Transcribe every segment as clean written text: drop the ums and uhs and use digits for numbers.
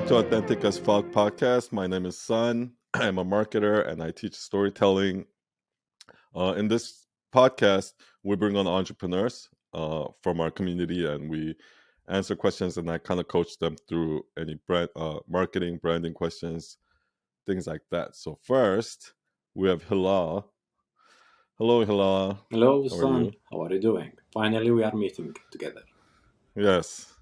to Authentic as Fuck podcast. My name is Sun. I'm a marketer and I teach storytelling. In this podcast, we bring on entrepreneurs from our community and we answer questions and I kind of coach them through any brand, marketing, branding questions, things like that. So first, we have Helal. Hello, Helal. Hello, How are son. you? How are you doing? Finally, we are meeting together. Yes.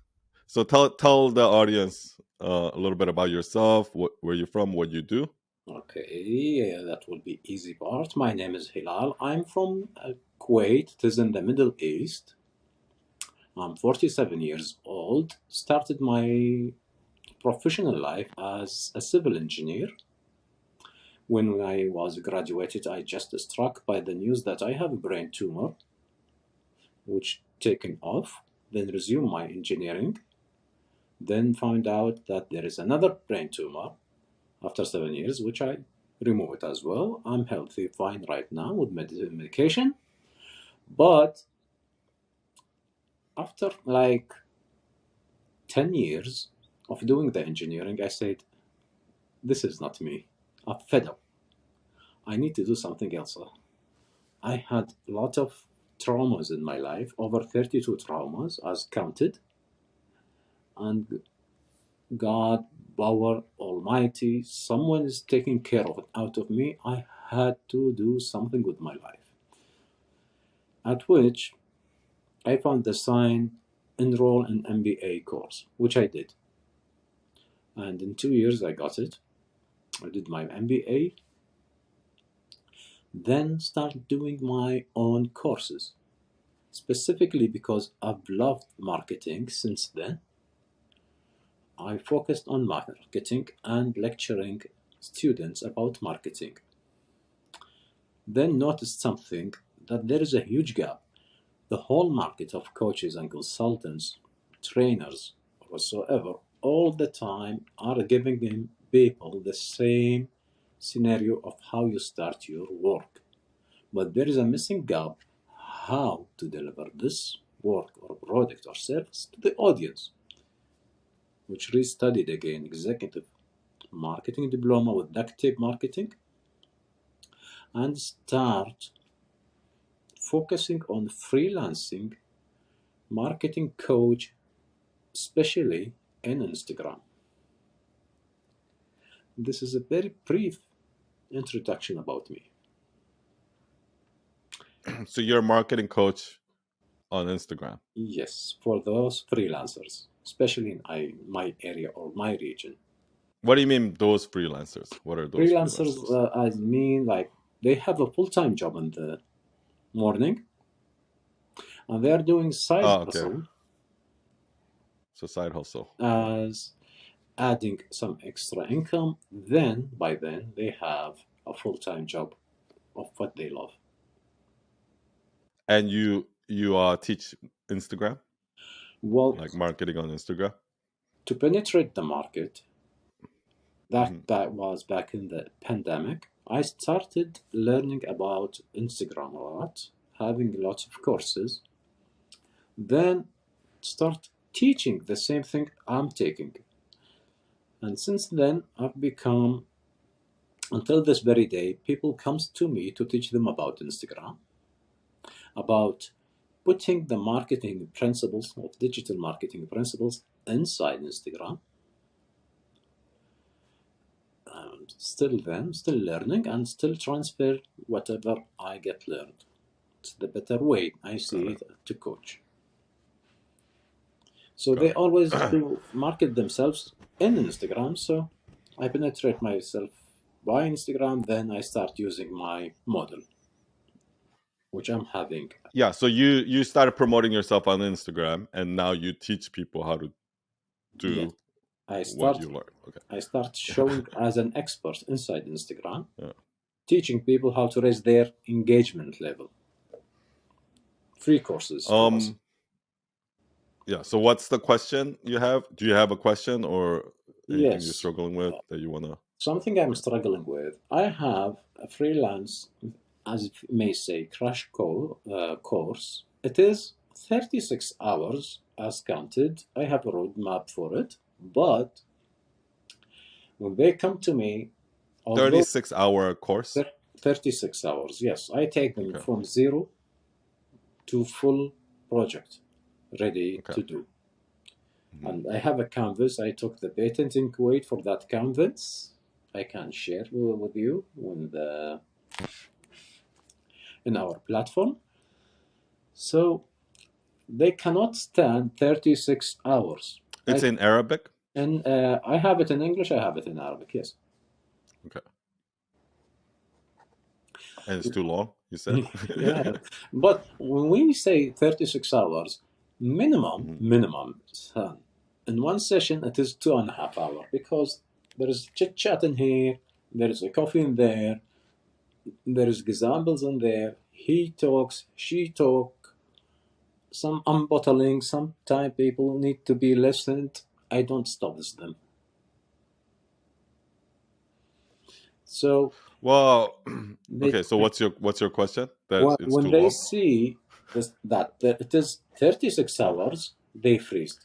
So tell the audience a little bit about yourself, where you're from, what you do. Okay, that will be easy part. My name is Hilal. I'm from Kuwait. It is in the Middle East. I'm 47 years old. Started my professional life as a civil engineer. When I was graduated, I just struck by the news that I have a brain tumor, which taken off. Then resumed my engineering. Then found out that there is another brain tumor after 7 years, which I remove it as well. I'm healthy, fine right now with medication. But after like 10 years of doing the engineering, I said, this is not me. I'm fed up. I need to do something else. I had a lot of traumas in my life, over 32 traumas as counted. And God, power, Almighty, someone is taking care of it out of me. I had to do something with my life. At which I found the sign enroll in MBA course, which I did. And in 2 years I got it. I did my MBA, then started doing my own courses, specifically because I've loved marketing since then. I focused on marketing and lecturing students about marketing. Then noticed something, that there is a huge gap. The whole market of coaches and consultants, trainers, whatsoever, all the time are giving people the same scenario of how you start your work. But there is a missing gap, how to deliver this work or product or service to the audience, which re-studied again executive marketing diploma with duct tape marketing and start focusing on freelancing marketing coach, especially in Instagram. This is a very brief introduction about me. So you're a marketing coach on Instagram. Yes, for those freelancers, especially in my area or my region. What do you mean those freelancers? What are those Freelancers, freelancers? I mean, like they have a full-time job in the morning, and they are doing side Oh, okay. hustle So side hustle. as adding some extra income. Then, by then, they have a full-time job of what they love. And you teach Instagram, Well, like marketing on Instagram. to penetrate the market, that Mhm. was back in the pandemic. I started learning about Instagram a lot, having lots of courses, then start teaching the same thing I'm taking. And since then, I've become, until this very day, people comes to me to teach them about Instagram, about putting the marketing principles of digital marketing principles inside Instagram. Still learning and still transfer whatever I get learned. It's the better way I see Got it to coach. So Got they always it. to market themselves in Instagram. So I penetrate myself by Instagram, then I start using my model, which I'm having. Yeah. So you started promoting yourself on Instagram, and now you teach people how to Yes, do I what start you learned. Okay. I start showing as an expert inside Instagram, Yeah. teaching people how to raise their engagement level. Free courses to us. Um. Yeah. So what's the question you have? Do you have a question or anything you're Yes, struggling with that you wanna? something I'm Yeah. struggling with. I have a freelance, as it may say, course. It is 36 hours as counted. I have a roadmap for it, but When they come to me, although 36-hour course. 36 hours, yes, I take them Okay. from zero to full project ready Okay. to do. Mhm. And I have a canvas. I took the patent in Kuwait for that canvas. I can share with you in our platform. So they cannot stand 36 hours. It's in Arabic. And I have it in English, I have it in Arabic, yes. Okay. And it's too long, you said? Yeah. But when we say 36 hours, minimum, Mhm. minimum, son, in one session it is 2.5 hours because there is chit chat in here, there is a coffee in there, there is examples in there. He talks, she talk, some unbottling, sometimes people need to be listened. I don't stop them. So Well, they, okay, so what's your question? That well, it's when too they long? see that it is 36 Yeah, hours, they freeze.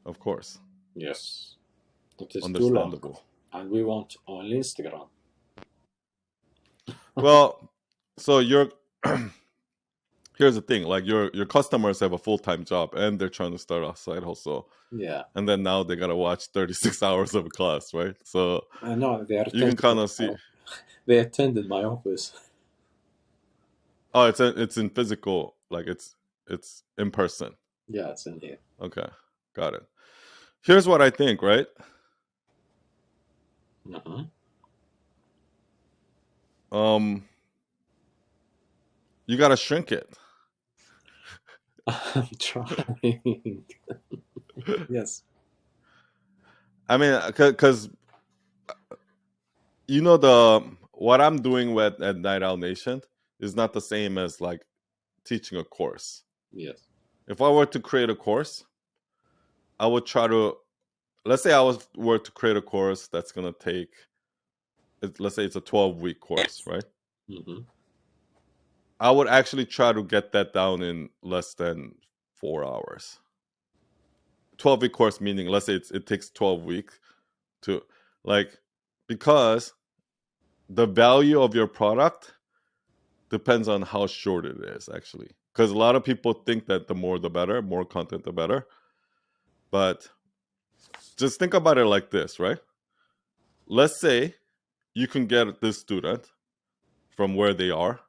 of course. Yes, it is too long, Understandable. and we want only Instagram. Well, so you're here's the thing, like your customers have a full-time job and they're trying to start a side hustle. Yeah, And then now they gotta watch 36 hours of a class, right? So I know they are you can attending. kind of see. They attended my office. Oh, it's in physical, like it's in person. Yeah, it's in here. Okay, got it. Here's what I think, right? Uh-huh. Um, you gotta shrink it. I'm trying. Yes. I mean, because you know the what I'm doing with at Night Owl Nation is not the same as like teaching a course. Yes. If I were to create a course, I would try to let's say were to create a course that's gonna take let's say it's a 12-week course, right? Hmm. I would actually try to get that down in less than 4 hours. 12-week course meaning let's say it takes 12 weeks to like because the value of your product depends on how short it is actually because a lot of people think that the more the better, more content the better, but just think about it like this, right? Let's say you can get this student from where they are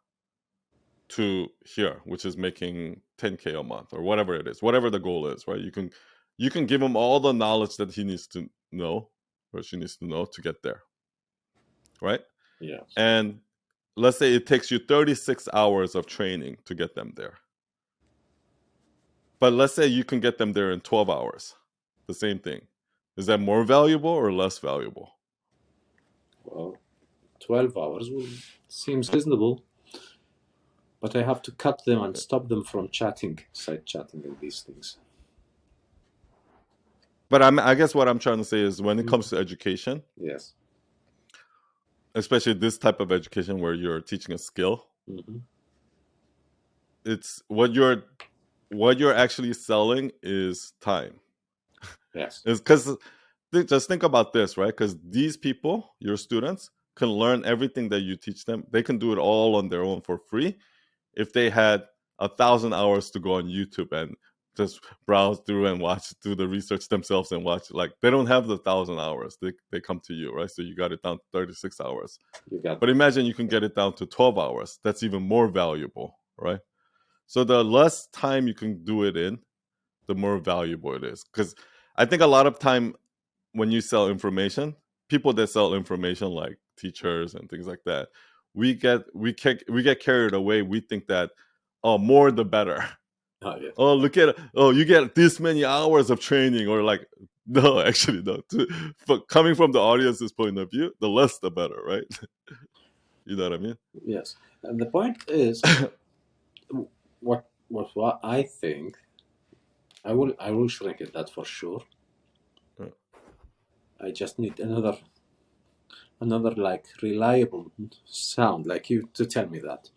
to here, which is making 10K a month or whatever it is, whatever the goal is, right? You can give him all the knowledge that he needs to know or she needs to know to get there, right? Yes. And let's say it takes you 36 hours of training to get them there. But let's say you can get them there in 12 hours. The same thing. Is that more valuable or less valuable? Well, 12 hours seems reasonable, but I have to cut them and stop them from chatting, side chatting, and these things. But I guess what I'm trying to say is when it comes to education, Yes. especially this type of education where you're teaching a skill, Hmm. it's what you're actually selling is time. Yes. Is because just think about this, right? Because these people, your students, can learn everything that you teach them. They can do it all on their own for free if they had 1,000 hours to go on YouTube and just browse through and watch, do the research themselves and watch. Like they don't have the 1,000 hours. They come to you, right? So you got it down to 36 hours. You got But imagine you can get it down to 12 hours. That's even more valuable, right? So the less time you can do it in, the more valuable it is. Because I think a lot of time when you sell information, people that sell information like teachers and things like that, we get carried away. We think that more the better. Oh, yes. Oh, look at you get this many hours of training or like no, actually no. But coming from the audience's point of view, the less the better, right? You know what I mean? Yes. And the point is, what I think, I will shrink it, that for sure. Uh, I just need another like reliable sound like you to tell me that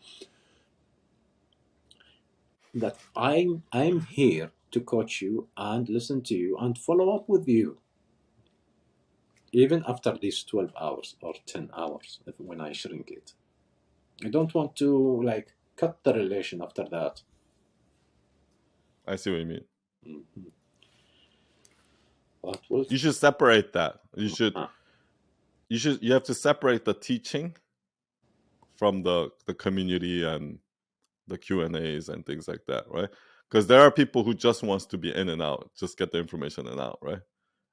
I'm here to coach you and listen to you and follow up with you, even after these 12 hours or 10 hours when I shrink it. I don't want to like cut the relation after that. I see what you mean. Mhm. But we'll, You should separate that. uh, You have to separate the teaching from the community and the Q&As and things like that, right? Because there are people who just wants to be in and out, just get the information and out, right?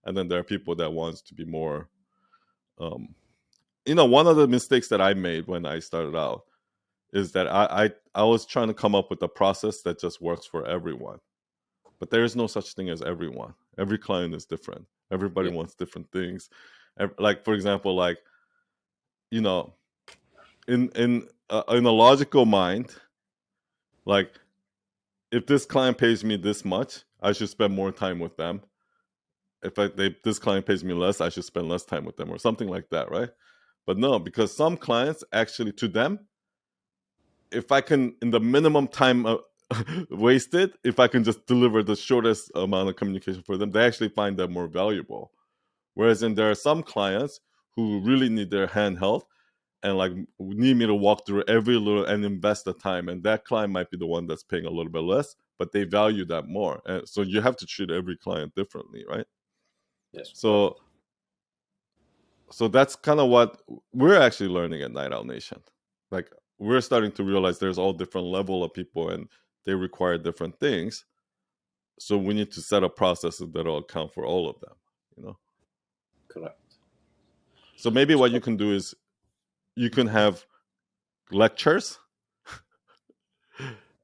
And then there are people that wants to be more um one of the mistakes that I made when I started out is that I was trying to come up with a process that just works for everyone. But there is no such thing as everyone. Every client is different. Everybody yeah, wants different things. Like for example, like you know, in a logical mind, like if this client pays me this much, I should spend more time with them. If this client pays me less, I should spend less time with them, or something like that, right? But no, because some clients actually, to them, if I can, in the minimum time wasted, if I can just deliver the shortest amount of communication for them, they actually find that more valuable. Whereas there are some clients who really need their hand held and like need me to walk through every little and invest the time, and that client might be the one that's paying a little bit less, but they value that more. And so you have to treat every client differently, right? yes, So perfect. so that's kind of what we're actually learning at Night Owl Nation. Like we're starting to realize there's all different level of people and they require different things. So we need to set up processes that'll account for all of them, you know. Correct. So maybe what you So, can do is you can have lectures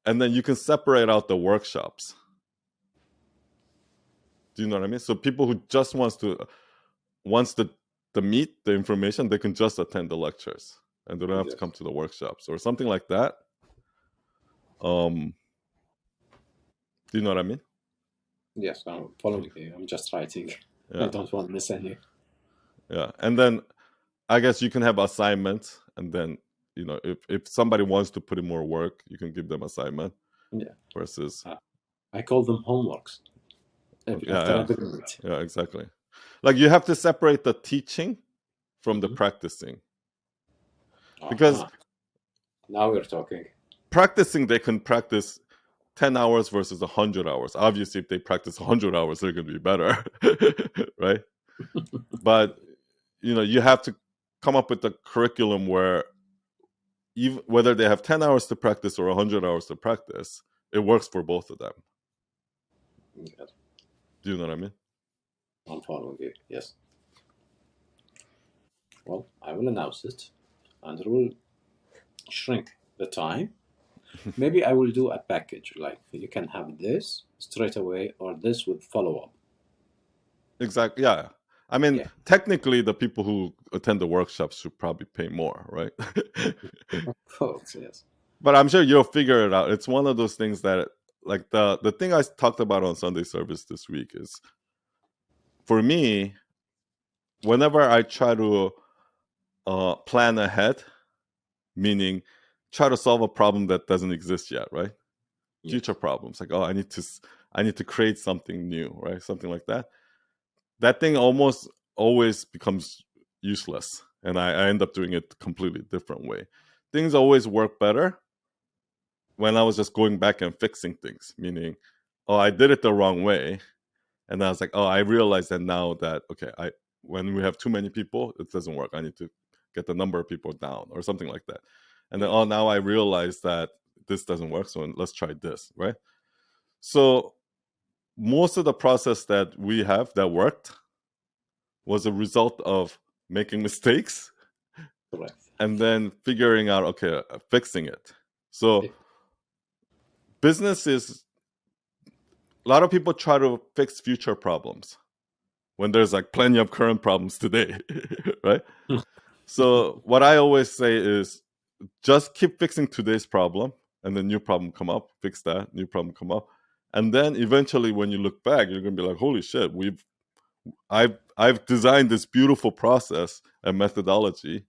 and then you can separate out the workshops. Do you know what I mean? So people who just wants the meat, the information, they can just attend the lectures and they don't have to come yes, to the workshops or something like that. Um, do you know what I mean? yes, I'm following you. I'm just writing. I Yeah, don't want to miss any. yeah. And then I guess you can have assignments, and then if somebody wants to put in more work, you can give them assignment Yeah, versus uh, I call them homeworks yeah, after yeah, every minute. yeah, exactly. Like you have to separate the teaching from the Mm-hmm. practicing because Uh-huh. Now we're talking. practicing they can practice 10 hours versus 100 hours. Obviously if they practice 100 hours they're going to be better, right? But you have to come up with a curriculum where even whether they have 10 hours to practice or 100 hours to practice, it works for both of them. Yes, Do you know what I mean? I'm following you. Yes. Well, I will announce it and it will shrink the time. Maybe I will do a package like you can have this straight away or this with follow up. Exactly. Yeah. I mean, Yeah, technically, the people who attend the workshops should probably pay more, right? of course, yes. But I'm sure you'll figure it out. It's one of those things that, like the thing I talked about on Sunday service this week is, for me, whenever I try to plan ahead, meaning try to solve a problem that doesn't exist yet, right? Future Yes, problems, like I need to create something new, right? Something like that. That thing almost always becomes useless, and I end up doing it a completely different way. Things always work better when I was just going back and fixing things, meaning, oh, I did it the wrong way, and I was like, oh, I realized that now that okay, I when we have too many people, it doesn't work. I need to get the number of people down or something like that. And then, oh, yes, now I realize that this doesn't work, so let's try this, right? So most of the process that we have that worked was a result of making mistakes correct. and then figuring out, okay, fixing it. So Eh, business is, a lot of people try to fix future problems when there's like plenty of current problems today, right? So what I always say is just keep fixing today's problem, and then new problem come up, fix that, new problem come up, and then eventually when you look back, you're gonna be like, holy shit, I've designed this beautiful process and methodology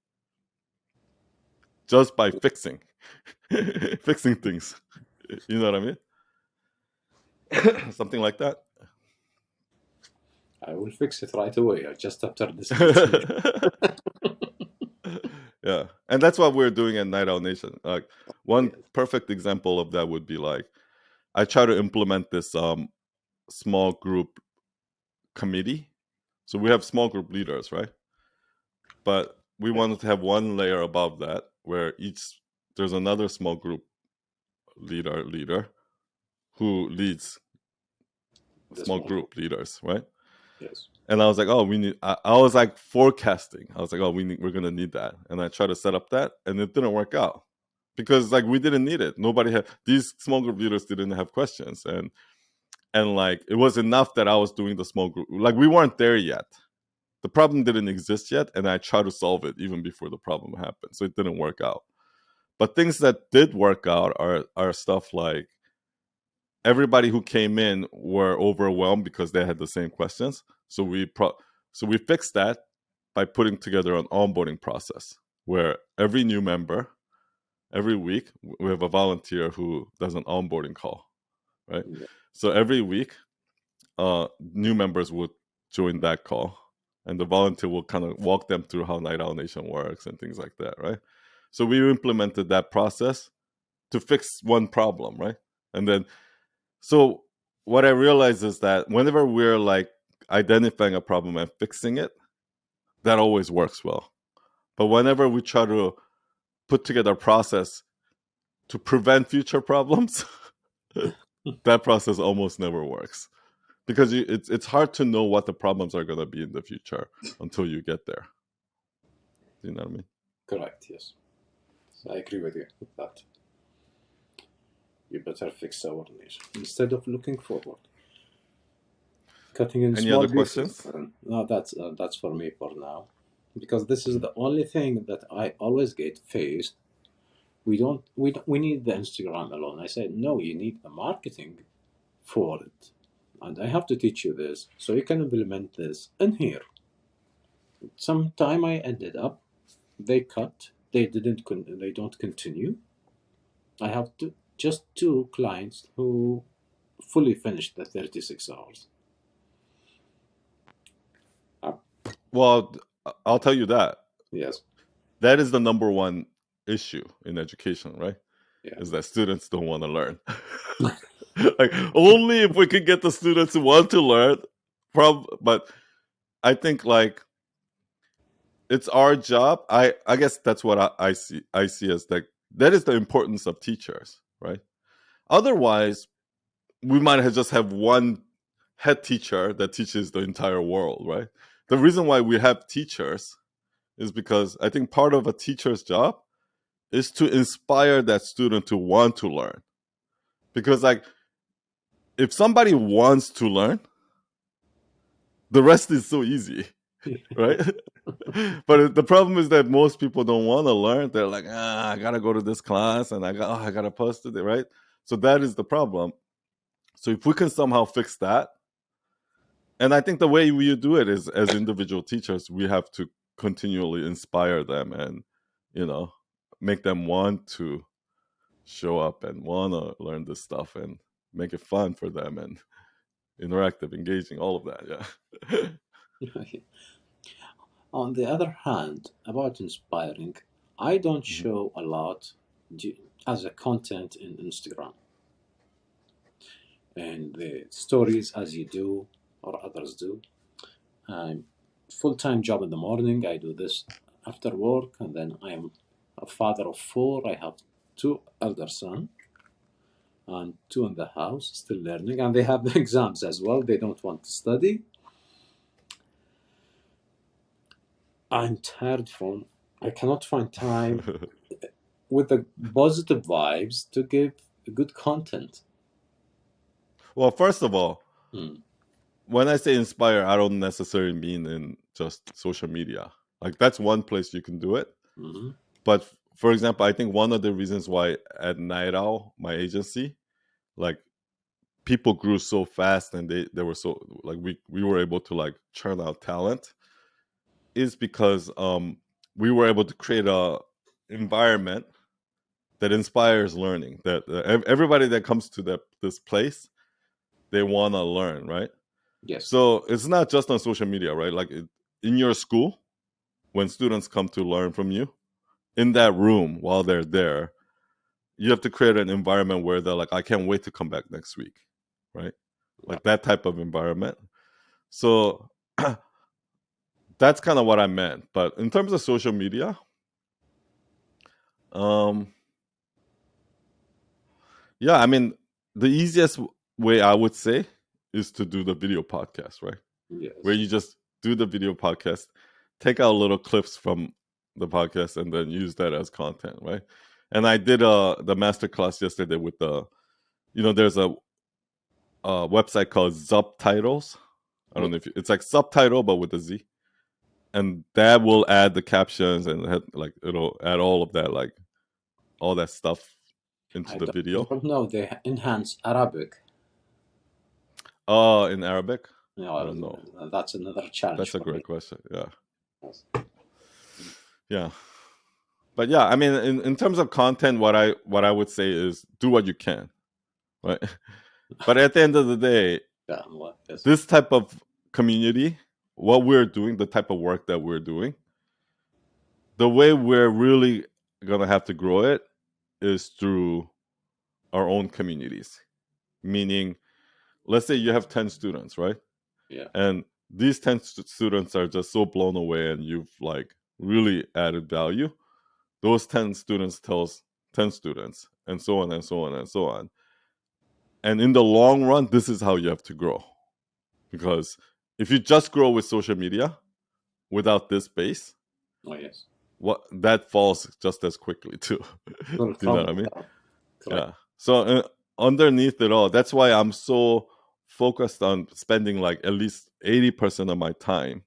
just by fixing fixing things. You know what I mean? Something like that. I will fix it right away, just after this meeting. Yeah, and that's what we're doing at Night Owl Nation. Like one Yes. perfect example of that would be like I try to implement this small group committee. So we have small group leaders, right? But we Yes. wanted to have one layer above that where each there's another small group leader who leads The small small group. group leaders, right? Yes. And I was like, oh, we need. I was like forecasting. I was like, oh, we're gonna need that, and I tried to set up that, and it didn't work out because like we didn't need it. Nobody had these small group leaders didn't have questions, and like it was enough that I was doing the small group. Like we weren't there yet. The problem didn't exist yet, and I tried to solve it even before the problem happened. So it didn't work out. But things that did work out are stuff like everybody who came in were overwhelmed because they had the same questions. So we fixed that by putting together an onboarding process where every new member every week we have a volunteer who does an onboarding call, right? Yeah. So every week, new members would join that call, and the volunteer will kind of walk them through how Night Owl Nation works and things like that, right? So we implemented that process to fix one problem, right? And then so what I realized is that whenever we're like identifying a problem and fixing it, that always works well. But whenever we try to put together a process to prevent future problems, that process almost never works because it's hard to know what the problems are going to be in the future until you get there. Do you know what I mean? Correct. Yes. I agree with you with that. You better fix our nation instead of looking forward. Cutting in Any small other pieces. questions? No, that's for me for now, because this is the only thing that I always get faced. We need the Instagram alone. I said no. You need the marketing for it, and I have to teach you this so you can implement this in here. Sometime I ended up they cut. They don't continue. I have just two clients who fully finished the 36 hours. Uh, Well, I'll tell you that yes. that is the number one issue in education, right? Yeah. Is that students don't want to learn. Like only if we could get the students who want to learn, but I think like it's our job. I guess that's what I see as that is the importance of teachers, right? Otherwise, we might have just have one head teacher that teaches the entire world, right? The reason why we have teachers is because I think part of a teacher's job is to inspire that student to want to learn. Because like if somebody wants to learn, the rest is so easy, right? But the problem is that most people don't want to learn. They're like, I gotta go to this class, and I gotta post it, right? So that is the problem. So if we can somehow fix that, and I think the way we do it is as individual teachers, we have to continually inspire them and you know make them want to show up and want to learn this stuff and make it fun for them and interactive, engaging, all of that. Yeah. On the other hand, about inspiring, I don't Mhm. show a lot as a content in Instagram and the stories as you do or others do. I'm full-time job in the morning. I do this after work, and then I am a father of four. I have two elder sons and two in the house still learning, and they have exams as well. They don't want to study. I'm tired from. I cannot find time with the positive vibes to give good content. Well, first of all, Hmm. when I say inspire, I don't necessarily mean in just social media. Like that's one place you can do it. Hmm. But for example, I think one of the reasons why at Night Owl, my agency, like people grew so fast and they were so like we were able to like churn out talent is because we were able to create a environment that inspires learning that everybody that comes to this place they want to learn, right? Yes. So it's not just on social media, right? Like in your school, when students come to learn from you, in that room while they're there, you have to create an environment where they're like, I can't wait to come back next week, right? Like that type of environment. So that's kind of what I meant. But in terms of social media, yeah, I mean, the easiest way I would say is to do the video podcast, right? Where Yes. you just do the video podcast, take out little clips from the podcast, and then use that as content, right? And I did the master class yesterday with there's a website called Subtitles. I don't know if it's like subtitle but with a Z, and that will add the captions and like it'll add all of that, like all that stuff into the I video. don't know. They enhance Arabic. Oh, in Arabic? I No, don't know. that's another challenge That's a for me. great question. Yeah. Yes. Yeah. But yeah, I mean, in terms of content, what I would say is do what you can, right? But at the end of the day, Yeah, well, yes. this type of community, what we're doing, the type of work that we're doing, the way we're really gonna have to grow it is through our own communities. Meaning, let's say you have 10 students, right? Yeah. And these 10 students are just so blown away and you've like really added value. Those 10 students tells 10 students, and so on and so on and so on. And in the long run, this is how you have to grow. Because if you just grow with social media without this base, Oh, yes. what that falls just as quickly too. Will You know what I crumble mean? down. Correct. Yeah. So underneath it all, that's why I'm so focused on spending like at least 80% of my time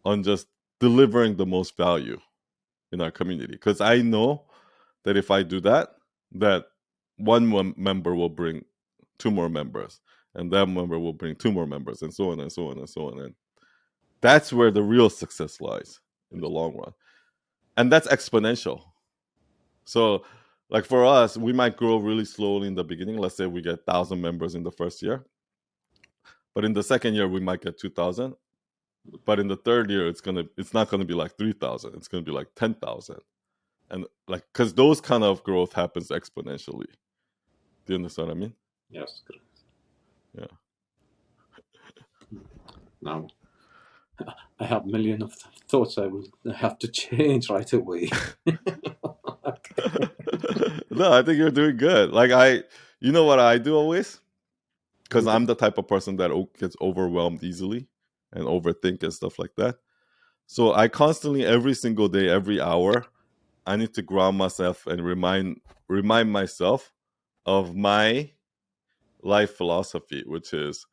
on just delivering the most value in our community. Because I know that if I do that, that one member will bring two more members, and that member will bring two more members, and so on and so on and so on. And that's where the real success lies in the long run. And that's exponential. So, like for us, we might grow really slowly in the beginning. Let's say we get 1,000 members in the first year, but in the second year we might get 2,000. But in the third year, it's not gonna be like 3,000. It's gonna be like 10,000, and like because those kind of growth happens exponentially. Do you understand what I mean? Yes, correct. Yeah. Now, I have a million of thoughts I will have to change right away. Okay. No, I think you're doing good. Like you know what I do always, because I'm the type of person that gets overwhelmed easily and overthink and stuff like that. So I constantly, every single day, every hour, I need to ground myself and remind myself of my life philosophy, which is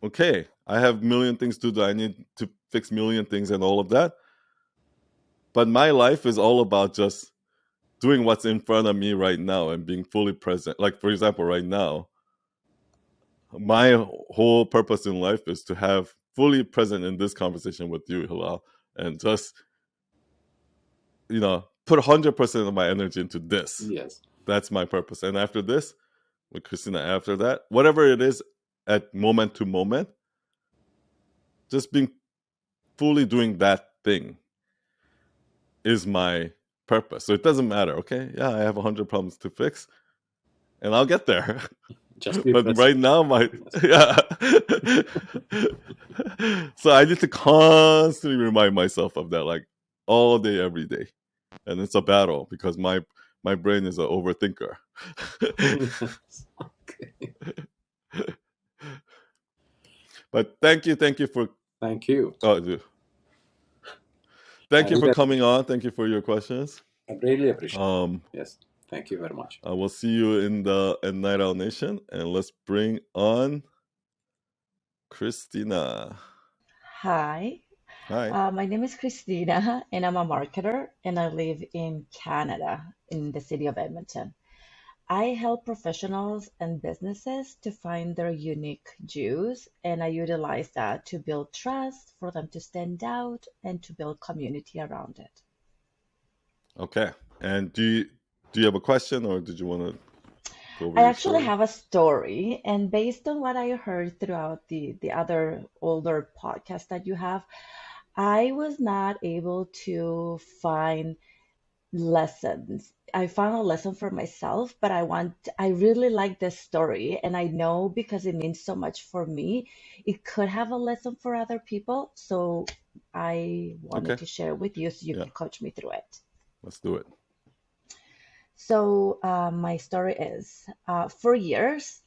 okay, I have a million things to do. I need to fix a million things and all of that. But my life is all about just doing what's in front of me right now and being fully present. Like, for example, right now, my whole purpose in life is to have fully present in this conversation with you, Hilal, and just, put 100% of my energy into this. Yes. That's my purpose. And after this, with Cristina, after that, whatever it is at moment to moment, just being fully doing that thing is my purpose. So it doesn't matter. Okay, yeah, I have 100 problems to fix, and I'll get there. Just be But present. right now, my Yes. yeah. So I need to constantly remind myself of that, like all day, every day, and it's a battle because my brain is an overthinker. Yes. Okay. But thank you for Thank you. oh, I thank you really for coming appreciate. on. Thank you for your questions. I really appreciate. Um, Yes. Thank you very much. I will see you in Night Owl Nation, and let's bring on Christina. Hi, Hi. my name is Cristina, and I'm a marketer, and I live in Canada, in the city of Edmonton. I help professionals and businesses to find their unique juice, and I utilize that to build trust, for them to stand out, and to build community around it. Okay. And do you have a question, or did you want to? go over I your actually story. have a story, and based on what I heard throughout the other older podcasts that you have, I was not able to find lessons. I found a lesson for myself, but I really like this story, and I know because it means so much for me, it could have a lesson for other people. So I wanted Okay. to share with you so you Yeah. could coach me through it. Let's do it. So, my story is for years,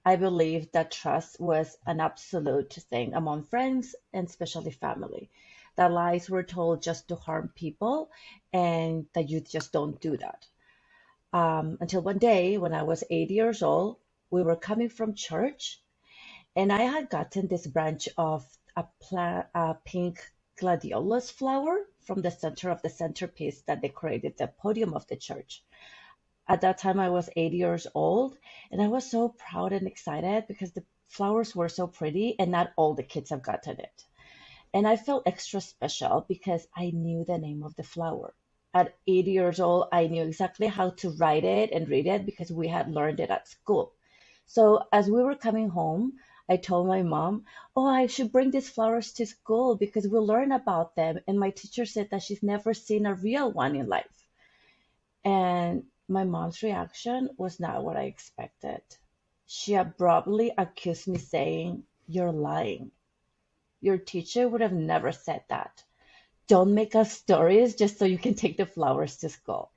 I believed that trust was an absolute thing among friends and especially family. That lies were told just to harm people and that you just don't do that. Until one day when I was 8 years old, we were coming from church and I had gotten this branch of a pink gladiolus flower from the center of the centerpiece that decorated the podium of the church. At that time, I was 8 years old, and I was so proud and excited because the flowers were so pretty, and not all the kids have gotten it. And I felt extra special because I knew the name of the flower. At 8 years old, I knew exactly how to write it and read it because we had learned it at school. So as we were coming home, I told my mom, "Oh, I should bring these flowers to school because we'll learn about them." And my teacher said that she's never seen a real one in life. And my mom's reaction was not what I expected. She abruptly accused me, saying, "You're lying. Your teacher would have never said that. Don't make up stories just so you can take the flowers to school."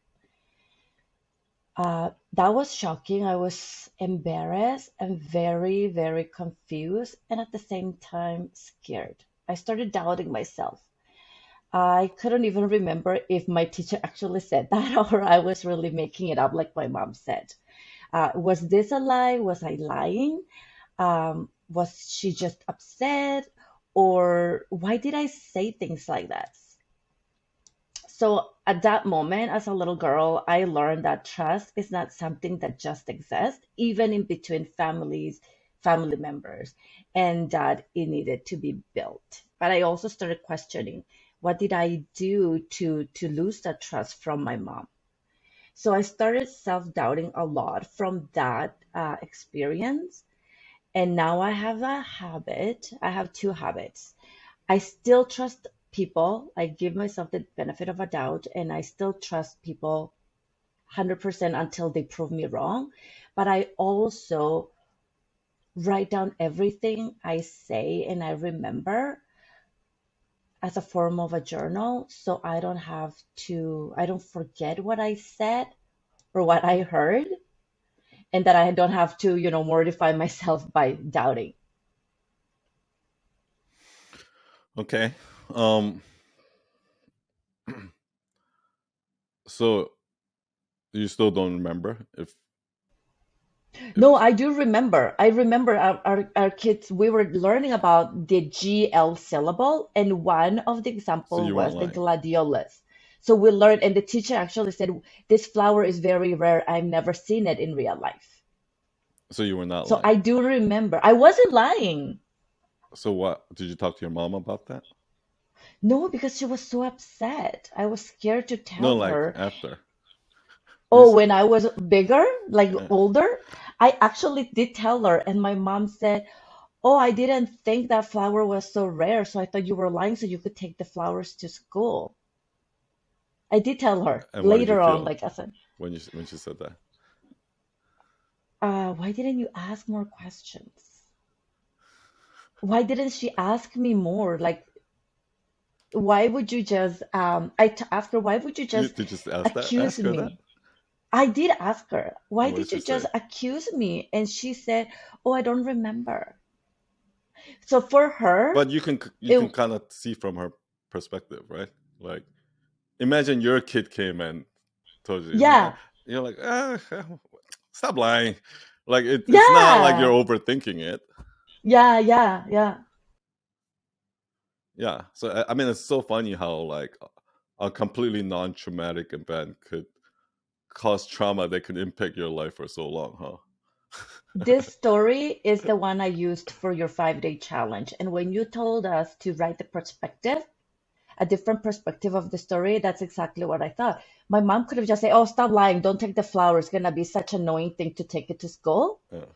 That was shocking. I was embarrassed and very, very confused, and at the same time scared. I started doubting myself. I couldn't even remember if my teacher actually said that or I was really making it up like my mom said. Was this a lie? Was I lying? Was she just upset? Or why did I say things like that? So at that moment, as a little girl, I learned that trust is not something that just exists, even in between family members, and that it needed to be built. But I also started questioning, what did I do to lose that trust from my mom? So I started self-doubting a lot from that experience. And now I have a habit. I have two habits. I still trust people. I give myself the benefit of a doubt, and I still trust people 100% until they prove me wrong. But I also write down everything I say and I remember as a form of a journal so I don't forget what I said or what I heard, and that I don't have to, mortify myself by doubting. Okay. Um. So you still don't remember if No, I do remember. I remember our kids, we were learning about the GL syllable, and one of the so example you weren't was the lying. gladiolus. So we learned, and the teacher actually said, "This flower is very rare. I've never seen it in real life." So you were not So lying. I do remember. I wasn't lying. So what did you talk to your mom about that? No, because she was so upset. I was scared to No, tell like her. after. You Oh, s- when I was bigger, like yeah. older, I actually did tell her, and my mom said, "Oh, I didn't think that flower was so rare, so I thought you were lying so you could take the flowers to school." I did tell her And what did you later on, feel like I said, when she said that? why didn't you ask more questions? Why didn't she ask me more? Like, why would you just, asked her, why would you You just did you just ask that? accuse Ask her that? me? I did ask her, why And what did did she you just say? accuse me? And she said, "Oh, I don't remember." So for her, But you it, can kind of see from her perspective, right? Like imagine your kid came and told you, yeah, you're like, stop lying. Like it's not like you're yeah, overthinking it. yeah, yeah, yeah. Yeah. So I mean, it's so funny how like a completely non-traumatic event could cause trauma that could impact your life for so long, huh? This story is the one I used for your 5-day challenge. And when you told us to write the perspective, a different perspective of the story, that's exactly what I thought. My mom could have just said, "Oh, stop lying! Don't take the flower. It's gonna be such an annoying thing to take it to school." Yeah.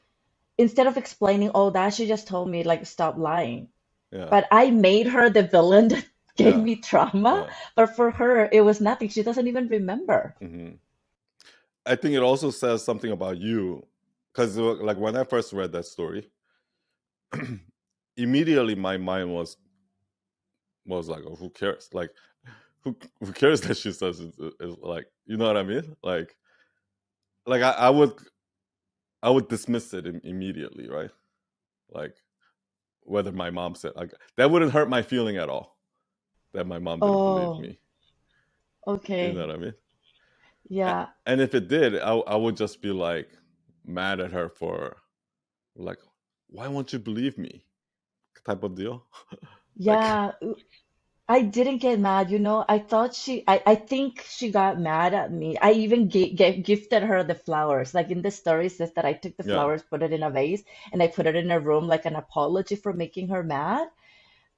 Instead of explaining all that, she just told me like, "Stop lying." Yeah. But I made her the villain that gave Yeah. me trauma. Yeah. But for her, it was nothing. She doesn't even remember. Hmm. I think it also says something about you, because like when I first read that story, immediately my mind was like, oh, who cares? Like, who cares that she says is like, you know what I mean? Like I would dismiss it immediately, right? Like whether my mom said like that wouldn't hurt my feeling at all that my mom didn't believe Oh, me. You know okay. what I mean? Yeah. And if it did, I would just be like mad at her for like, why won't you believe me? Type of deal. Like, Yeah. I didn't get mad, you know. I think she got mad at me. I even gifted her the flowers. Like in the story it says that I took the yeah. flowers, put it in a vase, and I put it in a room like an apology for making her mad.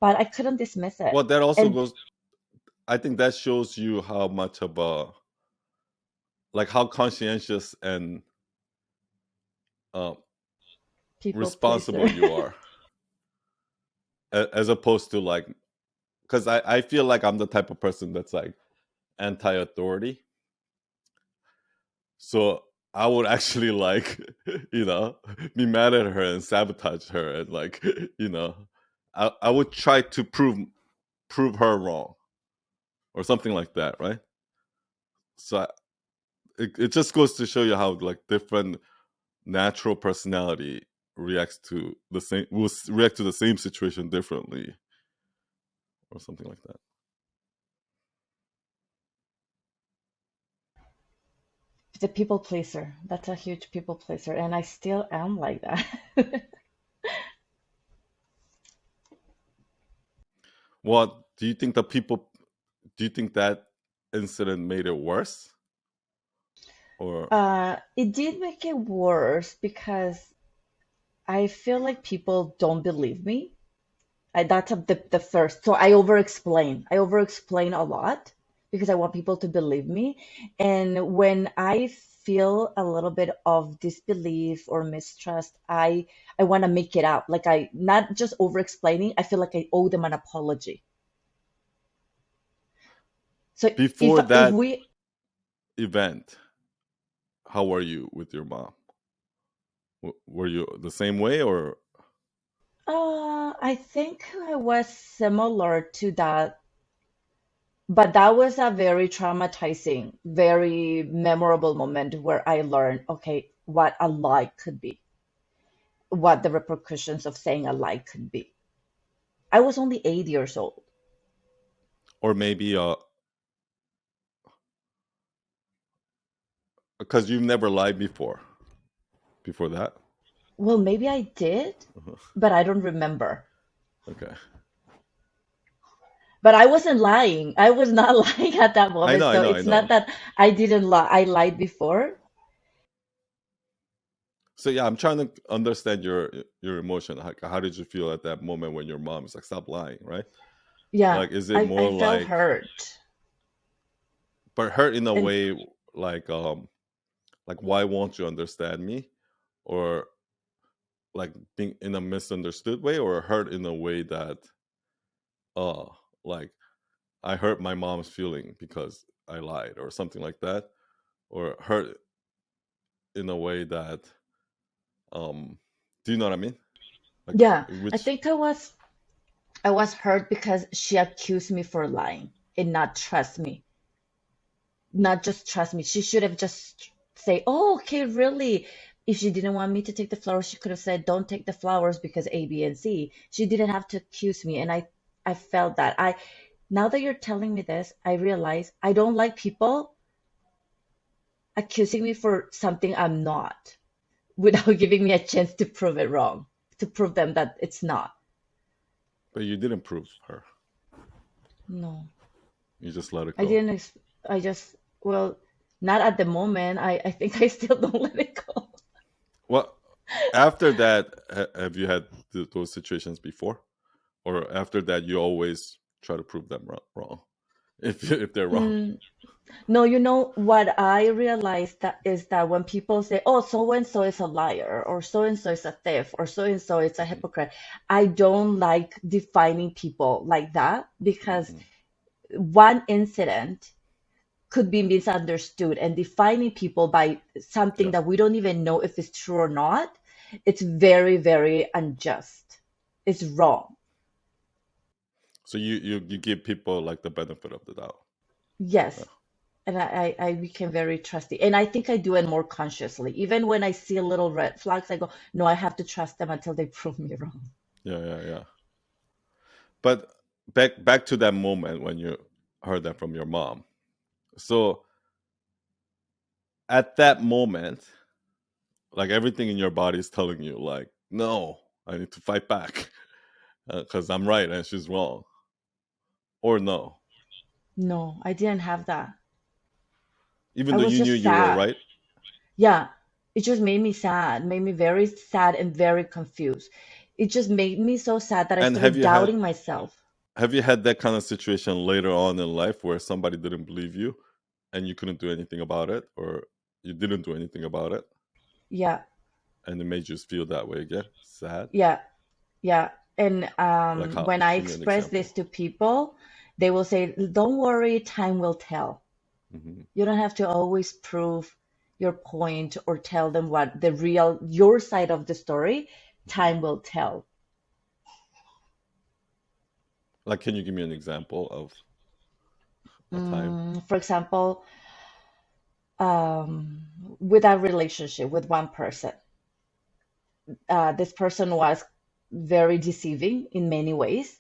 But I couldn't dismiss it. Well, that also And goes. I think that shows you how much of a like how conscientious and uh, people pleaser. responsible you are, as opposed to like, because I feel like I'm the type of person that's like anti-authority. So I would actually like, be mad at her and sabotage her and like, I would try to prove her wrong or something like that, right? So it just goes to show you how like different natural personality will react to the same situation differently or something like that. The people pleaser. That's a huge people pleaser, and I still am like that. What do you think do you think that incident made it worse or It did make it worse because I feel like people don't believe me. The first. So I over explain. I over explain a lot because I want people to believe me. And when I feel a little bit of disbelief or mistrust, I want to make it up. Like I not just over explaining, I feel like I owe them an apology. So if before if that we event? How were you with your mom? Were you the same way or I think I was similar to that. But that was a very traumatizing, very memorable moment where I learned, okay, what a lie could be, what the repercussions of saying a lie could be. I was only 8 years old. maybe because you've never lied before that? Well, maybe I did, Uh-huh. but I don't remember. Okay. But I wasn't lying. I was not lying at that I moment. know, I So know, I it's not know. that I didn't lie. I lied before. So yeah, I'm trying to understand your emotion. How did you feel at that moment when your mom is like, "Stop lying," right? Yeah, Like, is it I more felt like, hurt. but hurt in a And way like, why won't you understand me, or like being in a misunderstood way, or hurt in a way that, uh, like I hurt my mom's feeling because I lied, or something like that, or hurt in a way that, um, do you know what I mean? Like, yeah, I which think I was hurt because she accused me for lying and not trust me. Not just trust me. She should have just say, "Oh, okay, really." If she didn't want me to take the flowers, she could have said, "Don't take the flowers because A, B, and C." She didn't have to accuse me, and I felt that. Now that you're telling me this, I realize I don't like people accusing me for something I'm not without giving me a chance to prove it wrong, to prove them that it's not. but you didn't prove her. No, You just let it I go. didn't. I just, well, not at the moment. I think I still don't let it go. Well, after that, have you had those situations before, or after that you always try to prove them wrong if they're wrong. Mm, no, you know what I realized that is that when people say, "Oh, so and so is a liar," or "so and so is a thief," or "so and so is a Mhm, hypocrite," I don't like defining people like that because mhm. one incident could be misunderstood, and defining people by something Yes. that we don't even know if it's true or not, it's very, very unjust. It's wrong. So you give people like the benefit of the doubt. Yes. Yeah. And I became very trusty. And I think I do it more consciously. Even when I see a little red flags, I go, no, I have to trust them until they prove me wrong. Yeah, yeah, yeah. But back to that moment when you heard that from your mom. So at that moment, like everything in your body is telling you, like, no, I need to fight back because I'm right and she's wrong, or no, No, I didn't have that. even I though was you knew just you were sad. right. Yeah, it just made me sad, made me very sad and very confused. It just made me so sad that I And started doubting myself. have you had that kind of situation later on in life where somebody didn't believe you and you couldn't do anything about it, or you didn't do anything about it, Yeah, and it made you feel that way again, sad? yeah, yeah. And Like how? when I Give me an express example. this to people, they will say, don't worry, time will tell. Hmm. You don't have to always prove your point or tell them what the real, your side of the story. Hmm. Time will tell. Like, can you give me an example of a time? For example, um, with a relationship with one person, this person was very deceiving in many ways,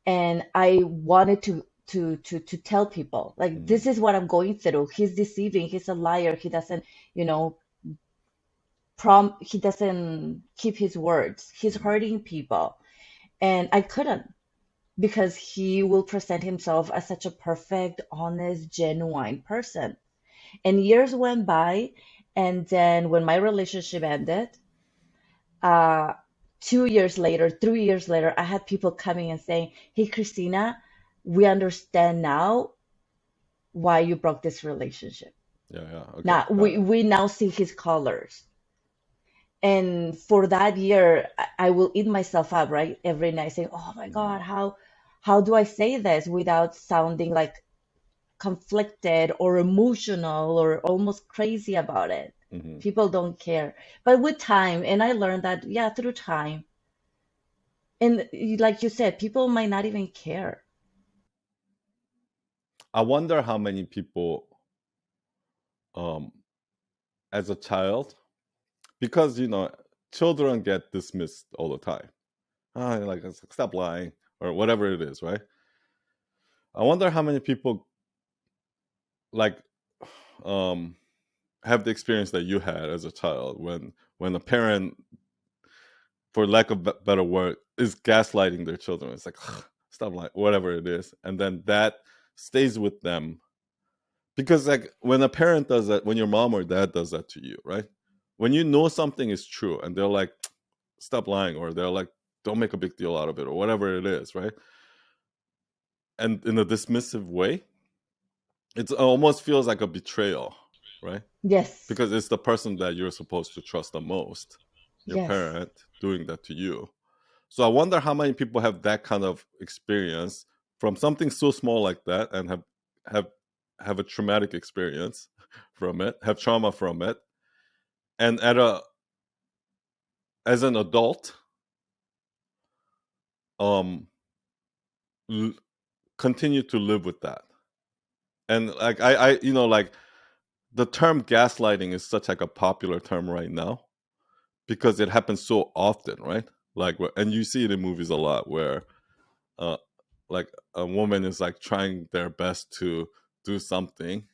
and I wanted to tell people like Hmm. this is what I'm going through. He's deceiving. He's a liar. He doesn't, you know, he doesn't keep his words. He's Hmm. hurting people, and I couldn't because he will present himself as such a perfect, honest, genuine person. And years went by, and then when my relationship ended, uh, 2 years later, 3 years later, I had people coming and saying, "Hey, Christina, we understand now why you broke this relationship. Yeah, yeah. Okay, Now got we it. we now see his colors." And for that year, I will eat myself up, right? Every night saying, "Oh my Hmm. God, how do I say this without sounding like conflicted or emotional or almost crazy about it?" Hmm. People don't care. But with time, and I learned that, yeah, through time, and like you said, people might not even care. I wonder how many people, um, as a child, because children get dismissed all the time. Ah, like stop lying or whatever it is, right? I wonder how many people like um have the experience that you had as a child when a parent, for lack of better word, is gaslighting their children. It's like stop lying, whatever it is, and then that stays with them because like when a parent does that, when your mom or dad does that to you, right? When you know something is true and they're like stop lying, or they're like don't make a big deal out of it, or whatever it is, right? And in a dismissive way, it almost feels like a betrayal, right? Yes, Because it's the person that you're supposed to trust the most, your yes, parent, doing that to you. So I wonder how many people have that kind of experience from something so small like that, and have have a traumatic experience from it, have trauma from it, and as an adult, um, l- continue to live with that. And like like the term gaslighting is such like a popular term right now because it happens so often, right? Like, and you see it in movies a lot where, uh, like a woman is like trying their best to do something,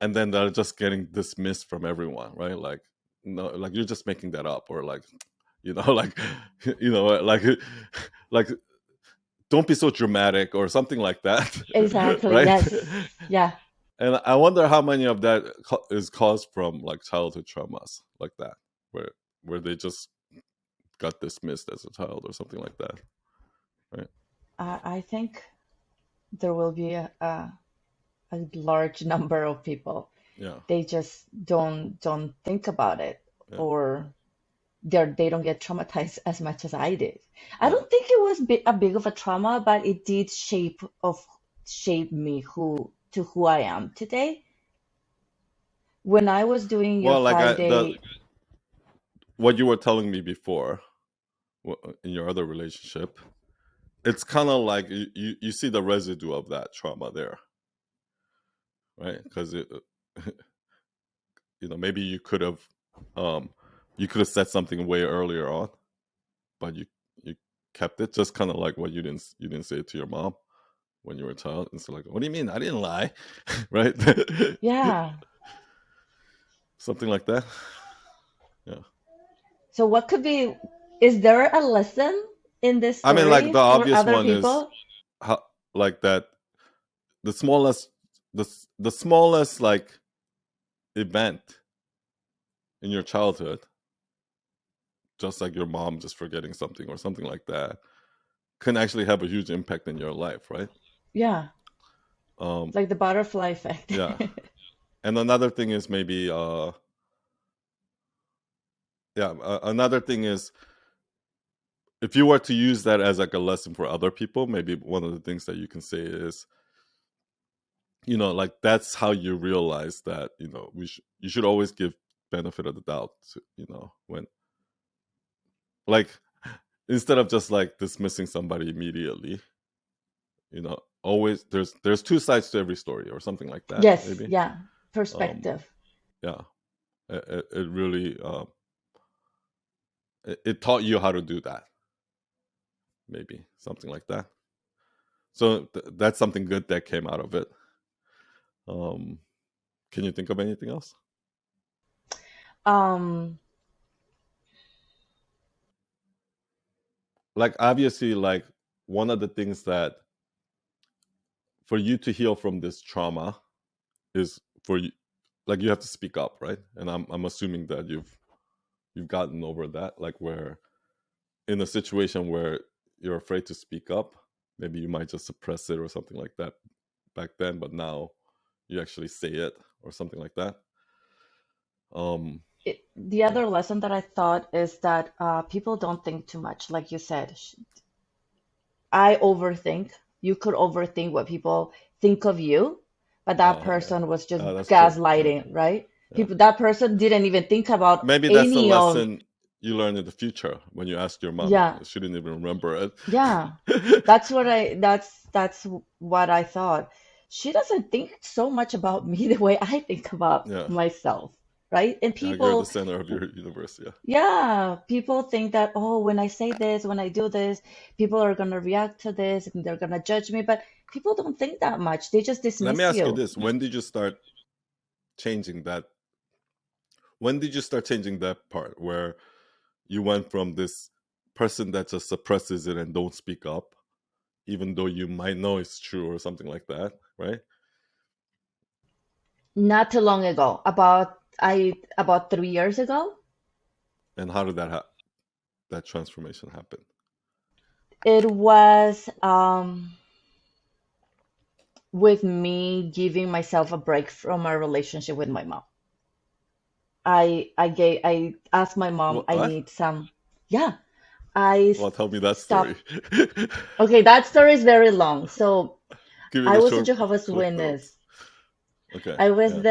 and then they're just getting dismissed from everyone, right? Like, no, like you're just making that up, or like, like, like, like, don't be so dramatic, or something like that, exactly. right? Yes, yeah. And I wonder how many of that is caused from like childhood traumas like that, where they just got dismissed as a child or something like that, right? I think there will be a large number of people. Yeah, They just don't think about it, yeah, or they don't get traumatized as much as I did. I yeah. don't think it was a big of a trauma, but it did shape me who I am today. When I was doing your Well, like five the day, what you were telling me before in your other relationship, it's kind of like you see the residue of that trauma there, right? Because it, maybe um, you could have said something way earlier on, but you kept it, just kind of like what you didn't say it to your mom when you were a child. And so like, what do you mean? I didn't lie, right? yeah. Something like that. Yeah. So what could be, is there a lesson in this I mean, like story the for obvious other one is people? how, like that the smallest the smallest like event in your childhood, just like your mom just forgetting something or something like that, can actually have a huge impact in your life, right? Yeah, Um, like the butterfly effect. yeah. And another thing is maybe yeah, another thing is if you were to use that as like a lesson for other people, maybe one of the things that you can say is, like that's how you realize that, you should always give benefit of the doubt to, when like instead of just like dismissing somebody immediately, always there's two sides to every story or something like that, Yes, maybe. yeah, um perspective. yeah, it really it taught you how to do that, maybe something like that. So that's something good that came out of it. um can you think of anything else? Um, Like obviously, like one of the things that for you to heal from this trauma is for you, like you have to speak up, right? And I'm assuming that you've gotten over that, like where in a situation where you're afraid to speak up, maybe you might just suppress it or something like that back then, but now you actually say it or something like that. um the yeah, other lesson that I thought is that people don't think too much. Like you said, I overthink. You could overthink what people think of you, but that yeah, person was just that's true. Yeah, gaslighting, right? yeah. That person didn't even think about Maybe that's a any of, lesson you learn in the future when you ask your mom. yeah, She didn't even remember yeah. it. That's what I thought. She doesn't think so much about me the way I think about Yeah, myself, right? And like you're the people, center of your universe. Yeah. yeah, people think that, oh, when I say this, when I do this, people are gonna react to this and they're gonna judge me. But people don't think that much. They just Let me dismiss ask you you. this: changing that? When did you start changing that part where you went from this person that just suppresses it and don't speak up, even though you might know it's true or something like that, right? Not too long ago, about 3 years ago, And how did that transformation happen? it was with me giving myself a break from my relationship with my mom. I asked my mom I What? need some, yeah, I Well, tell me that story. stopped. Okay, that story is very long. So Give me I the was a short Jehovah's cliff Witness. notes. Okay. Yeah.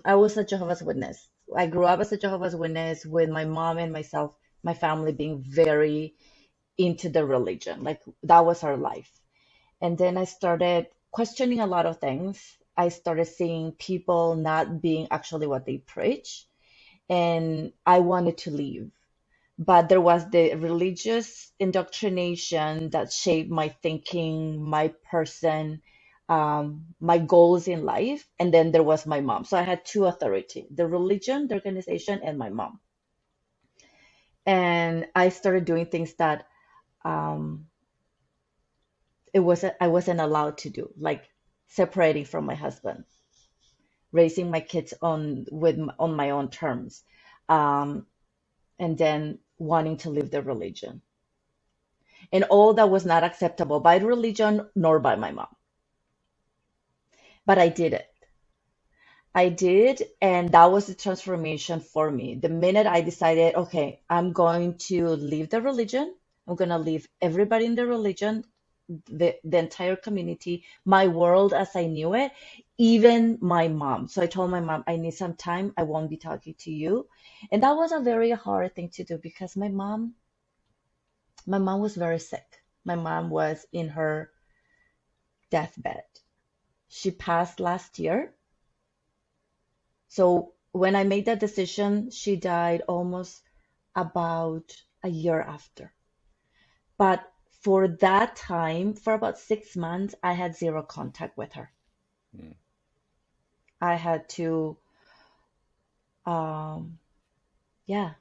I was a Jehovah's Witness. I grew up as a Jehovah's Witness with my mom and myself, my family being very into the religion. Like that was our life. And then I started questioning a lot of things. I started seeing people not being actually what they preach, and I wanted to leave. But there was the religious indoctrination that shaped my thinking, my person, my goals in life. And then there was my mom. So I had two authority, the religion, the organization, and my mom. And I started doing things that um, I wasn't allowed to do, like separating from my husband, raising my kids on my own terms, um, and then wanting to leave the religion. and all that was not acceptable by religion nor by my mom. But I did it. I did, and that was the transformation for me. The minute I decided, okay, I'm going to leave the religion, I'm going to leave everybody in the religion, the entire community, my world as I knew it, even my mom. So I told my mom, I need some time. I won't be talking to you. And that was a very hard thing to do because my mom was very sick. My mom was in her deathbed. She passed last year. So when I made that decision, she died almost about a year after. But for that time, for about 6 months, I had zero contact with her. Mm. I had to, um, yeah,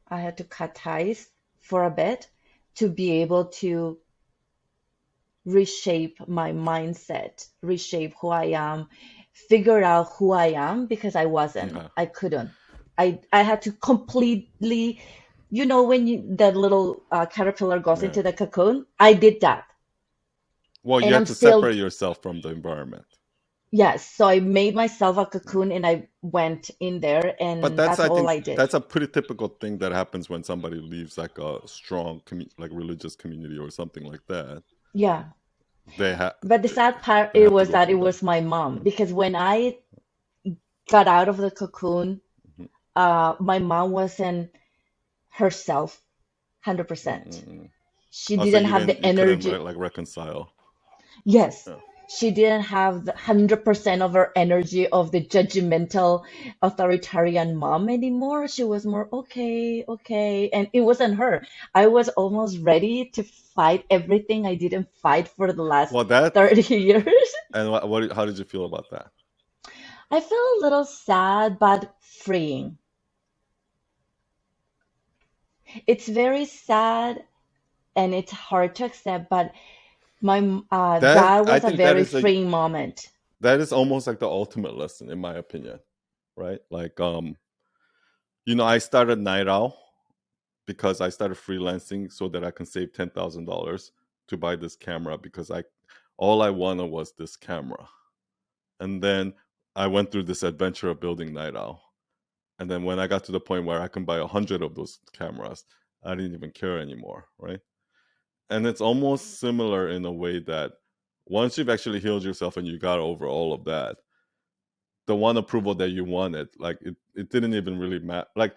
I had to cut ties for a bit to be able to reshape my mindset, reshape who I am, figure out who I am because I wasn't. Okay. I couldn't. I had to completely, when that little caterpillar goes Yeah. into the cocoon, I did that. Well, you And I'm had to still, separate yourself from the environment. yes. So I made myself a Yeah. cocoon and I went in there But and that's, that's I all think, I did. that's a pretty typical thing that happens when somebody leaves like a strong, like religious community or something like that. Yeah. They have But the sad part they it have to was go that it through that. was my mom Yeah. because when I got out of the cocoon, Mhm. my mom wasn't herself 100%. Mm-mm. She Also, didn't have the you couldn't energy. like reconcile. Yes, Yeah. she didn't have the 100% of her energy of the judgmental authoritarian mom anymore. She was more okay, okay. And it wasn't her. I was almost ready to fight everything I didn't fight for the last Well, that 30 years. and how did you feel about that? I feel a little sad but freeing. It's very sad and it's hard to accept, but That that I was a think that very is a freeing moment. that is almost like the ultimate lesson, in my opinion, right? Like, I started Night Owl because I started freelancing so that I can save $10,000 to buy this camera because all I wanted was this camera. And then I went through this adventure of building Night Owl. And then when I got to the point where I can buy 100 of those cameras, I didn't even care anymore, right? And it's almost similar in a way that once you've actually healed yourself and you got over all of that, the one approval that you wanted, like it didn't even really matter. Like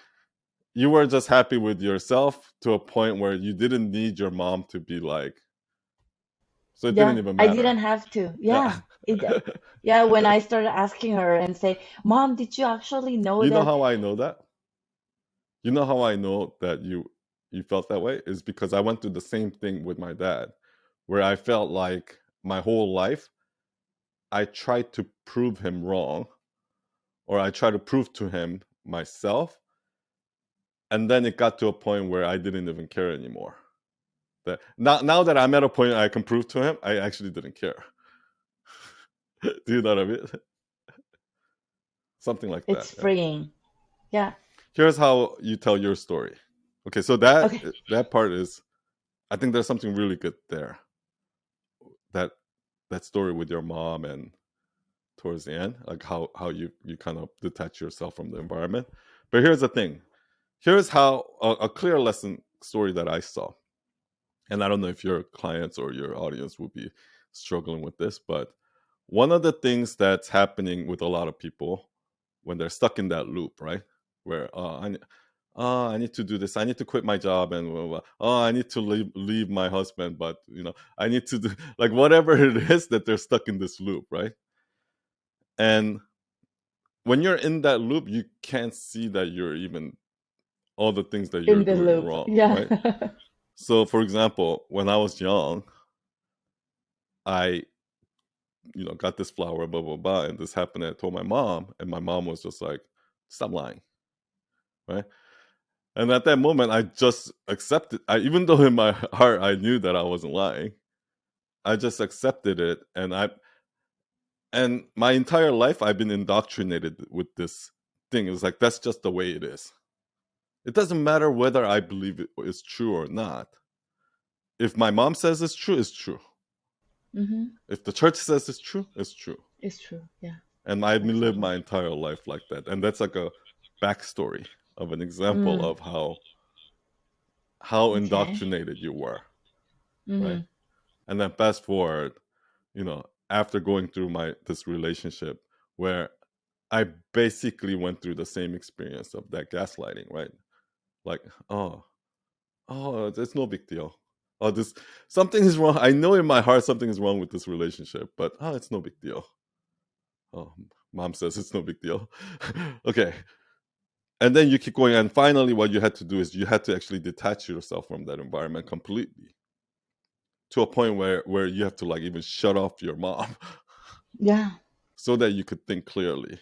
you were just happy with yourself to a point where you didn't need your mom to be like, so it didn't Yeah, even I matter. didn't have to. Yeah. Yeah, when I started asking her and say, "Mom, did you actually know You know that?" how I know that? You know how I know that you felt that way is because I went through the same thing with my dad, where I felt like my whole life I tried to prove him wrong, or I tried to prove to him myself, and then it got to a point where I didn't even care anymore. That now that I'm at a point I can prove to him, I actually didn't care. Do you know what I mean? Something like that. It's Yeah. freeing. Yeah. Here's how you tell your story. Okay, so that Okay. that part is, I think there's something really good there. That that story with your mom and towards the end, like how you kind of detach yourself from the environment. But here's the thing. Here's how a clear lesson story that I saw. And I don't know if your clients or your audience will be struggling with this, but one of the things that's happening with a lot of people when they're stuck in that loop, right? Where I need to do this, I need to quit my job, and blah, blah, blah. I need to leave my husband, but I need to do like whatever it is that they're stuck in this loop, right? And when you're in that loop, you can't see that you're even all the things that you're In the doing loop. wrong, Yeah. right? So, for example, when I was young, I got this flower, blah blah blah, and this happened. And I told my mom, and my mom was just like, "Stop lying," right? And at that moment, I just accepted. Even though in my heart I knew that I wasn't lying, I just accepted it, and my entire life I've been indoctrinated with this thing. It's like that's just the way it is. It doesn't matter whether I believe it is true or not. if my mom says it's true, it's true. Mm-hmm. If the church says it's true, it's true. It's true. Yeah, And I've lived exactly. my entire life like that. And that's like a backstory of an example Mm, of how okay. indoctrinated you were, Mm-hmm. right? And then fast forward, after going through this relationship where I basically went through the same experience of that gaslighting, right? Like, it's no big deal. Oh, this something is wrong. I know in my heart something is wrong with this relationship, but it's no big deal. Oh, mom says it's no big deal. Okay. And then you keep going, and finally what you had to do is you had to actually detach yourself from that environment completely, to a point where you have to like even shut off your mom Yeah. so that you could think clearly.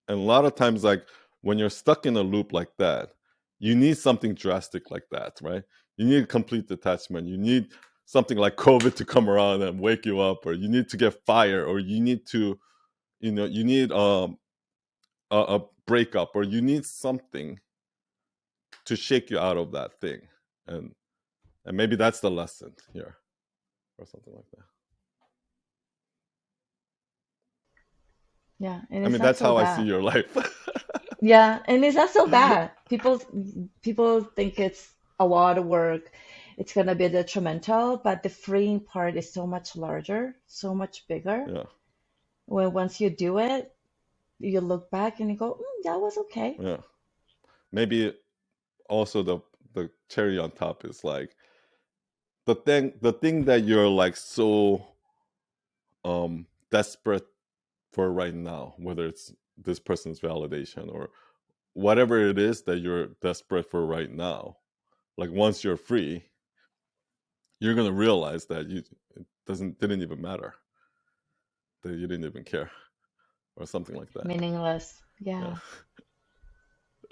And a lot of times, like when you're stuck in a loop like that, you need something drastic like that, right? You need complete detachment. You need something like COVID to come around and wake you up, or you need to get fired, or you need to, you need a breakup, or you need something to shake you out of that thing. And maybe that's the lesson here, or something like that. Yeah. And I it's mean, not that's so how I see bad. your life. Yeah, and it's not so bad. People think it's a lot of work. It's gonna be detrimental, but the freeing part is so much larger, so much bigger. Yeah, When once you do it, you look back and you go, that was okay. yeah. Maybe also the cherry on top is like the thing that you're like so desperate for right now, whether it's this person's validation or whatever it is that you're desperate for right now. Like once you're free, you're gonna realize that it didn't even matter, that you didn't even care, or something like that. Meaningless. Yeah.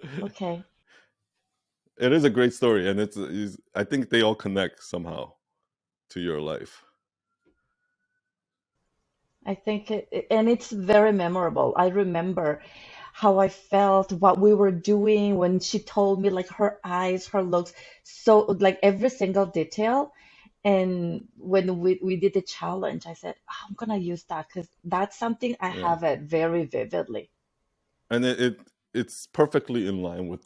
Yeah. Okay. It is a great story, and I think they all connect somehow to your life. I think and it's very memorable. I remember how I felt, what we were doing when she told me, like her eyes, her looks, so like every single detail. And when we did the challenge, I said, "Oh, I'm gonna use that because that's something I Yeah, have it very vividly." and it's perfectly in line with,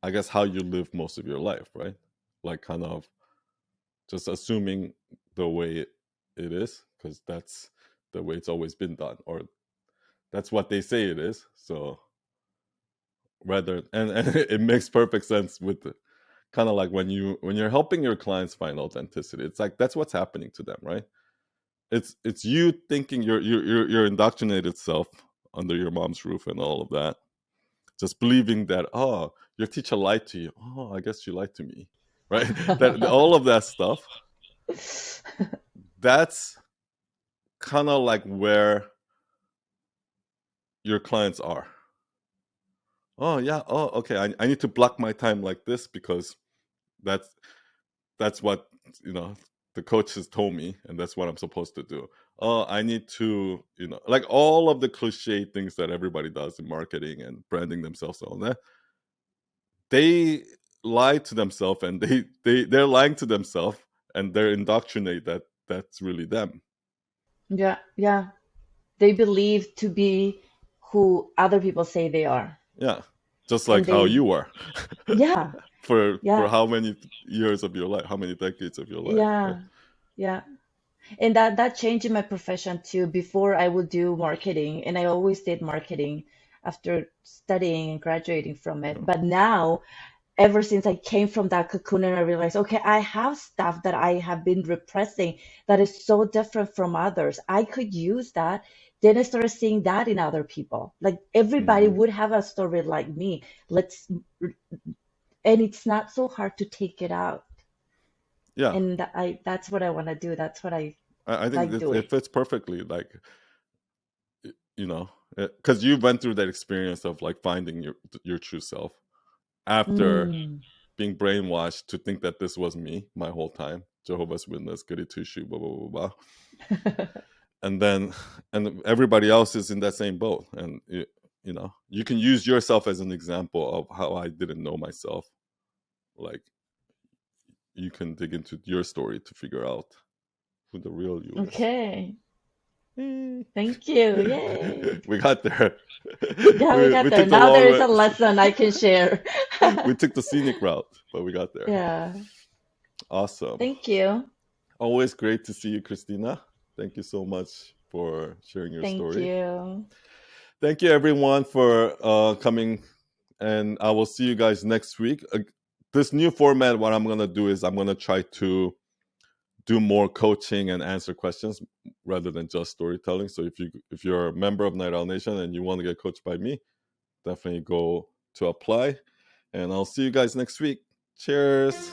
I guess, how you live most of your life, right? Like kind of just assuming the way it is, because that's the way it's always been done, or that's what they say it is. So and it makes perfect sense with kind of like when you're helping your clients find authenticity. It's like that's what's happening to them, right? It's you thinking your indoctrinated self under your mom's roof and all of that, just believing that, your teacher lied to you. Oh, I guess she lied to me, right? That all of that stuff, that's kind of like where your clients are. Oh yeah, oh okay, I need to block my time like this because that's that's what, you know the coach has told me, and that's what I'm supposed to do. Oh, I need to, like all of the cliche things that everybody does in marketing and branding themselves and all that. They lie to themselves, and they're lying to themselves, and they're indoctrinate that that's really them. Yeah, yeah. They believe to be who other people say they are. Yeah, just And like how they, you are yeah, for yeah, how many years of your life, how many decades of your life, right? yeah, yeah. And that changed in my profession too. Before I would do marketing, and I always did marketing after studying and graduating from it. Yeah, But now, ever since I came from that cocoon and I realized, okay, I have stuff that I have been repressing that is so different from others. I could use that. Then I started seeing that in other people. Like everybody hmm would have a story like me. Let's, and it's not so hard to take it out. yeah. And that's what I want to do. That's what I I think like doing. it fits perfectly, like, you know because you went through that experience of like finding your true self after Mm. being brainwashed to think that this was me my whole time, Jehovah's Witness, goody two shoe, blah blah blah blah. And then and everybody else is in that same boat, and you can use yourself as an example of how I didn't know myself, like, you can dig into your story to figure out who the real you is. Okay. Eh. Thank you. Yay. We got there. Yeah, we got We there. took the Now long there is a way. lesson I can share. We took the scenic route, but we got there. Yeah. Awesome. Thank you. Always great to see you, Cristina. Thank you so much for sharing your Thank story. you. Thank you, everyone, for coming. And I will see you guys next week. This new format, what I'm going to do is I'm going to try to do more coaching and answer questions rather than just storytelling. So if you're a member of Night Owl Nation and you want to get coached by me, definitely go to apply. And I'll see you guys next week. Cheers.